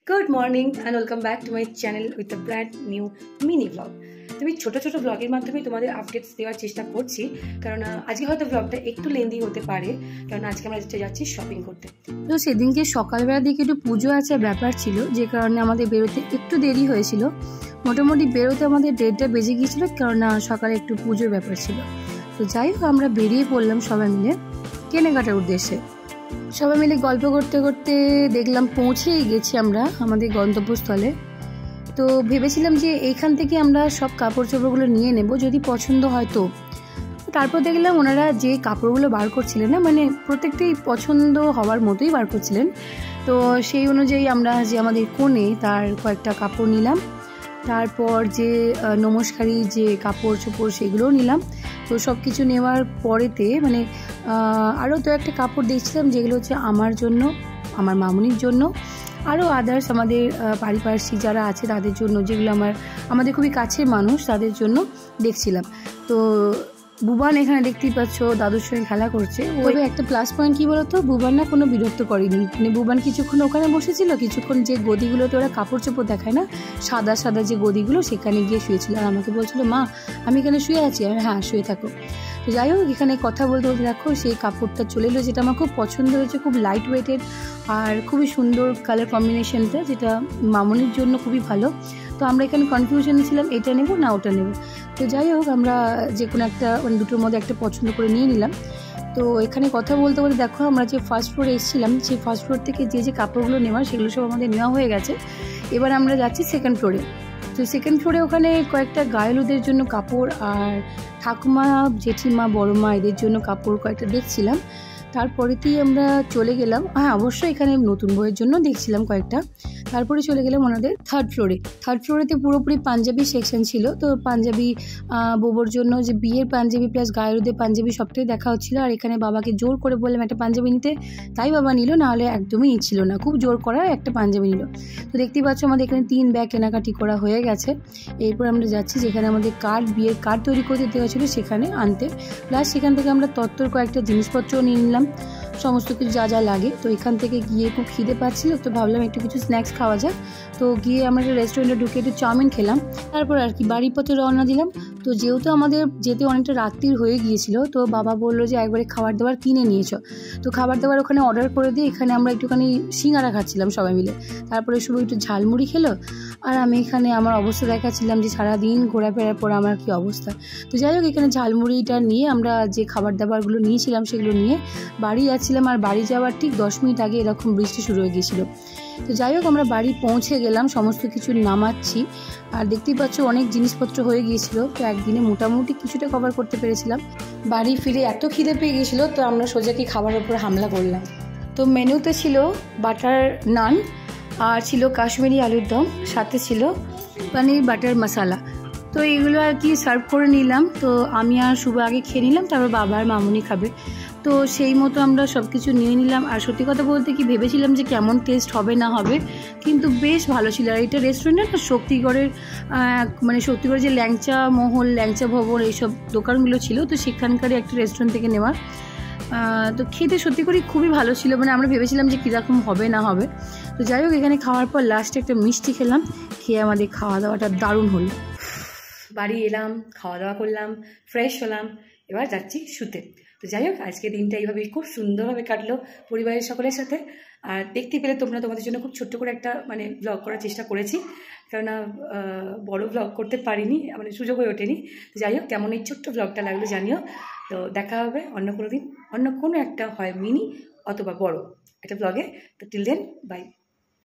Good morning and welcome back to my channel with a brand new mini vlog. আমি ছোট ছোট ব্লগের মাধ্যমে তোমাদের আপডেটস দেওয়ার চেষ্টা করছি, কারণ আজকে হয়তো ব্লগটা একটু লেন্দি হতে পারে, কারণ আজকে আমরা যাচ্ছি শপিং করতে। তো সেদিনকে সকালবেলার দিকে একটু পুজো আছে ব্যাপার ছিল, যে কারণে আমাদের বেরোতে একটু দেরি হয়েছিল। মোটামুটি বেরোতে আমাদের 1:30টা বেজে গিয়েছিল, কারণ সকালে একটু পুজোর ব্যাপার ছিল। তো যাই হোক, আমরা বেরিয়ে পড়লাম সবাই মিলে কেনাকাটার উদ্দেশ্যে। সবাই মিলে গল্প করতে করতে দেখলাম পৌঁছেই গেছি আমরা আমাদের গন্তব্যস্থলে। তো ভেবেছিলাম যে এইখান থেকে আমরা সব কাপড় চোপড়গুলো নিয়ে নেব, যদি পছন্দ হয় তো। তারপর দেখলাম ওনারা যে কাপড়গুলো বার করছিলেন না, মানে প্রত্যেকটাই পছন্দ হওয়ার মতোই বার করছিলেন। তো সেই অনুযায়ী আমরা যে আমাদের কোণে তার কয়েকটা কাপড় নিলাম। তারপর যে নমস্কারী যে কাপড় চোপড় সেগুলোও নিলাম। তো সব কিছু নেওয়ার পরেতে মানে আরও তো একটা কাপড় দেখছিলাম, যেগুলো হচ্ছে আমার জন্য, আমার মামুনির জন্য, আরও আদার্স আমাদের পারিপার্শ্বিক যারা আছে তাদের জন্য, যেগুলো আমাদের খুবই কাছের মানুষ তাদের জন্য দেখছিলাম। তো বুবান এখানে দেখতেই পাচ্ছ দাদুর সঙ্গে খেলা করছে। ওই একটা প্লাস পয়েন্ট কী বলতো, বুবান না কোনো বিরক্ত করেনি। মানে বুবান কিছুক্ষণ ওখানে বসেছিল, কিছুক্ষণ যে গদিগুলোতে ওরা কাপড় চোপড় দেখায় না, সাদা সাদা যে গদিগুলো, সেখানে গিয়ে শুয়েছিল। আর আমাকে বলছিল, মা আমি এখানে শুয়ে আছি। আমি হ্যাঁ শুয়ে থাকো। তো যাই হোক, এখানে কথা বলতে বলতে দেখো সেই কাপড়টা চলে এলো, যেটা আমার খুব পছন্দ হয়েছে, খুব লাইট ওয়েটের আর খুবই সুন্দর কালার কম্বিনেশনটা, যেটা মামুনির জন্য খুবই ভালো। তো আমরা এখানে কনফিউশনে ছিলাম, এটা নেব না ওটা নেব। তো যাই হোক, আমরা যে কোনো একটা মানে দুটোর মধ্যে একটা পছন্দ করে নিয়ে নিলাম। তো এখানে কথা বলতে বলতে দেখো, আমরা যে ফার্স্ট ফ্লোরে এসেছিলাম, সেই ফার্স্ট ফ্লোর থেকে যে কাপড়গুলো নেওয়ার সেগুলো সব আমাদের নেওয়া হয়ে গেছে। এবার আমরা যাচ্ছি সেকেন্ড ফ্লোরে। তো সেকেন্ড ফ্লোরে ওখানে কয়েকটা গায়েলুদের জন্য কাপড় আর ঠাকুমা, জেঠিমা, বড়মা এদের জন্য কাপড় কয়েকটা দেখছিলাম। তারপরেতেই আমরা চলে গেলাম, হ্যাঁ অবশ্যই এখানে নতুন বইয়ের জন্য দেখছিলাম কয়েকটা। তারপরে চলে গেলাম ওনাদের থার্ড ফ্লোরে। থার্ড ফ্লোরেতে পুরোপুরি পাঞ্জাবি সেকশন ছিল। তো পাঞ্জাবি বোবোর জন্য যে বিয়ের পাঞ্জাবি প্লাস গায়েরুদের পাঞ্জাবি সবটাই দেখা হচ্ছিলো। আর এখানে বাবাকে জোর করে বললাম একটা পাঞ্জাবি নিতে, তাই বাবা নিল, নাহলে একদমই নিচ্ছিল না, খুব জোর করা একটা পাঞ্জাবি নিল। তো দেখতেই পাচ্ছ আমাদের এখানে 3 ব্যাগ কেনাকাটি করা হয়ে গেছে। এরপর আমরা যাচ্ছি যেখানে আমাদের কার্ড, বিয়ের কার্ড তৈরি করতে দেওয়া ছিল সেখানে আনতে। প্লাস সেখান থেকে আমরা তত্ত্বর কয়েকটা জিনিসপত্রও নিয়ে নিলাম, সমস্ত কিছু যা যা লাগে। তো এখান থেকে গিয়ে খুব খিদে পাচ্ছিল, তো ভাবলাম একটু কিছু স্ন্যাক্স খাওয়া যাক। তো গিয়ে আমরা একটা রেস্টুরেন্টে ঢুকে একটু চাউমিন খেলাম। তারপর আর কি বাড়ির পথে রওনা দিলাম। তো যেহেতু আমাদের যেতে অনেকটা রাত্রির হয়ে গিয়েছিল, তো বাবা বললো যে একবারে খাবার দাবার কিনে নিয়েছো। তো খাবার দাবার ওখানে অর্ডার করে দিয়ে এখানে আমরা একটুখানি সিঙ্গারা খাচ্ছিলাম সবাই মিলে। তারপরে শুধু একটু ঝালমুড়ি খেলো, আর আমি এখানে আমার অবস্থা দেখাচ্ছিলাম যে সারাদিন ঘোরাফেরার পর আমার কী অবস্থা। তো যাই হোক, এখানে ঝালমুড়িটা নিয়ে আমরা যে খাবার দাবারগুলো নিয়েছিলাম সেগুলো নিয়ে বাড়ি যাচ্ছিলাম। আর বাড়ি যাওয়ার ঠিক 10 মিনিট আগে এরকম বৃষ্টি শুরু হয়ে গিয়েছিলো। তো যাই হোক, আমরা বাড়ি পৌঁছে গেলাম, সমস্ত কিছু নামাচ্ছি। আর দেখতেই পাচ্ছ অনেক জিনিসপত্র হয়ে গিয়েছিল, তো একদিনে মোটামুটি কিছুটা কভার করতে পেরেছিলাম। বাড়ি ফিরে এত খিদে পেয়ে গিয়েছিলো, তো আমরা সোজা কি খাবারের উপর হামলা করলাম। তো মেনুতে ছিল বাটার নান, আর ছিল কাশ্মীরি আলুর দম, সাথে ছিল পনির বাটার মশালা। তো এগুলো আর কি সার্ভ করে নিলাম। তো আমি আর শুভ আগে খেয়ে নিলাম, তারপর বাবা আর মামুনি খাবে। তো সেই মতো আমরা সব কিছু নিয়ে নিলাম। আর সত্যি কথা বলতে কি ভেবেছিলাম যে কেমন টেস্ট হবে না হবে, কিন্তু বেশ ভালো ছিল। আর এটা রেস্টুরেন্ট না, শক্তিগড়ের মানে শক্তিগড়ের যে ল্যাংচা মহল, ল্যাংচা ভবন এইসব দোকানগুলো ছিল, তো সেখানকারই একটা রেস্টুরেন্ট থেকে নেওয়া। তো খেতে সত্যি করে খুবই ভালো ছিল, মানে আমরা ভেবেছিলাম যে কীরকম হবে না হবে। তো যাই হোক, এখানে খাওয়ার পর লাস্টে একটা মিষ্টি খেলাম, খেয়ে আমাদের খাওয়া দাওয়াটা দারুণ হলো। বাড়ি এলাম, খাওয়া দাওয়া করলাম, ফ্রেশ হলাম, এবার যাচ্ছি শুতে। তো যাই হোক, আজকে দিনটা এইভাবে খুব সুন্দরভাবে কাটলো পরিবারের সকলের সাথে। আর দেখতে পেলে তোমরা, তোমাদের জন্য খুব ছোট্ট করে একটা মানে ব্লগ করার চেষ্টা করেছি, কেননা বড় ব্লগ করতে পারিনি, মানে সুযোগ হয়ে ওঠেনি। তো যাই হোক, কেমন এই ছোট্ট ব্লগটা লাগলো জানিও। তো দেখা হবে অন্য কোনো দিন, অন্য কোনো একটা হয় মিনি অথবা বড় একটা ব্লগে। তো টিল দেন, বাই।